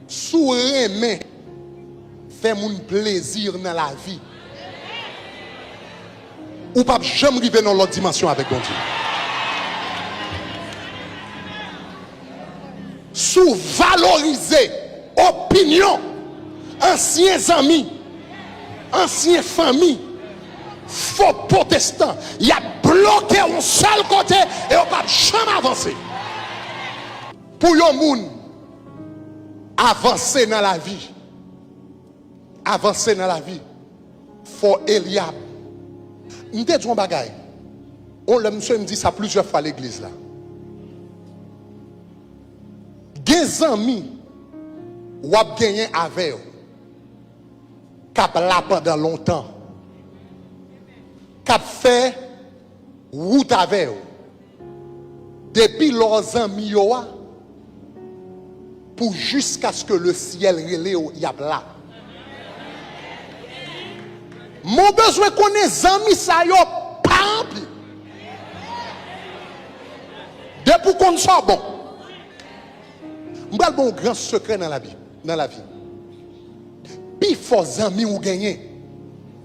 Sourire, fait mon plaisir dans la vie. Ou pas jamais arriver dans l'autre dimension avec bon Dieu. Sous-valoriser opinion, anciens amis, anciennes familles, faux protestants, il a bloqué un seul côté et on ne peut jamais avancer. Pour yon moun avancer dans la vie, faut Eliab. Je te dis un bagay. Le monsieur me dit ça plusieurs fois à l'église là. Des amis ou a gagné avec eux, cap là pendant longtemps, cap fait route avec eux. Depuis leurs amis pour jusqu'à ce que le ciel relève y a là. Mon besoin qu'on ait amis ça yo pas rempli. Depuis qu'on soit bon. M'bral bon grand secret dans la vie, Puis faut amis ou gagner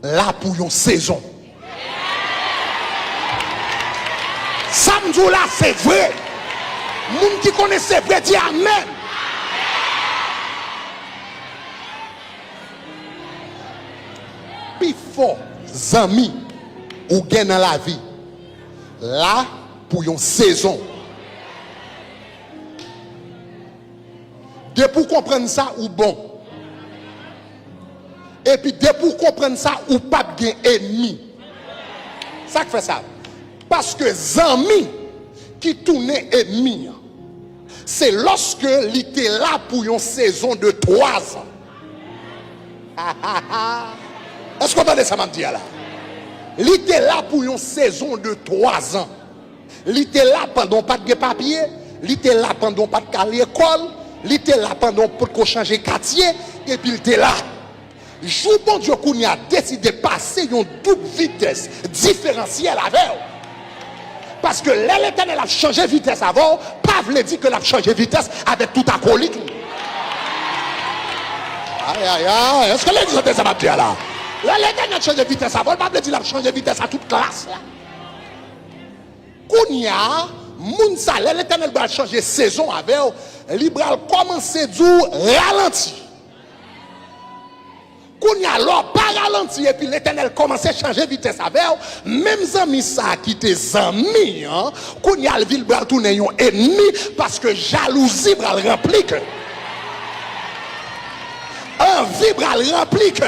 là pour une saison. Samedi là c'est vrai. Moun qui connaît c'est vrai dit amen. Puis faut amis ou gagner dans la vie là pour une saison. De pour comprendre ça ou bon. Et puis de pour comprendre ça ou pas bien ennemi. Ça qui fait ça. Parce que amis qui tournent ennemi, c'est lorsque il était là pour une saison de 3 ans. Est-ce que vous entendez ça m'a dit là? Il était là pour une saison de 3 ans. Il était là pendant pas de papier. Il était là pendant pas de l'école. Il était là pendant pour changer quartier. Et puis il était là. Jou bon Dieu qu'on a décidé de passer une double vitesse différentielle avec. Parce que l'Éternel a changé de vitesse avant. Pas veut dire que l'a changé de vitesse avec tout acolyte. Aïe aïe aïe. Est-ce que l'église de ça m'a dit là? L'Éternel a changé de vitesse avant. Pas veut dire qu'il a changé de vitesse à toute classe là. Kounia, moun sa l'Éternel va changer saison avec. Libral commencer du ralenti. Kounia alors pas ralenti et puis l'Éternel commence à changer vitesse avec. Même amis ça qui tes amis, hein. Kounia le vil bral tourner un ennemi parce que jalousie bral rempli que. Envie bral rempli que.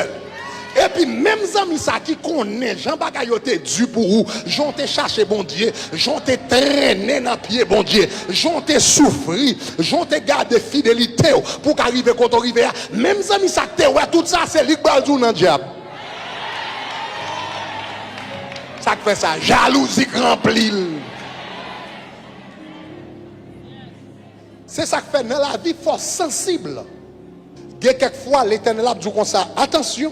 Et puis même amis ça qui connaît Jean Bagayote du pour vous, j'ont te cherché bon Dieu, j'ont te traîné dans pied bon Dieu, j'ont te souffri, j'ont te gardé fidélité pour qu'arriver quand on arrive. Même amis ça te ouais tout ça c'est lui qui dans diable. Ça fait ça, jalousie remplie. C'est ça qui fait dans la vie force sensible. Il y a quelquefois l'Éternel a dit comme ça, attention.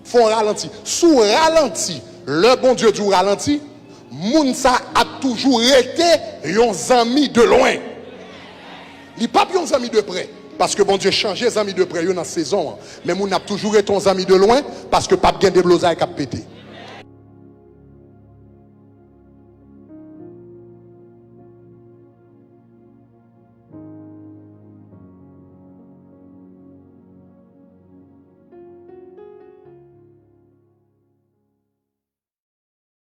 Faut ralentir. Sous ralenti, le bon Dieu du ralenti, Mounsa a toujours été un ami de loin. Il n'est pas un ami de près. Parce que bon Dieu change les amis de près dans la saison. Mais Moun a toujours été un ami de loin parce que pas bien de blosailles qui a pété.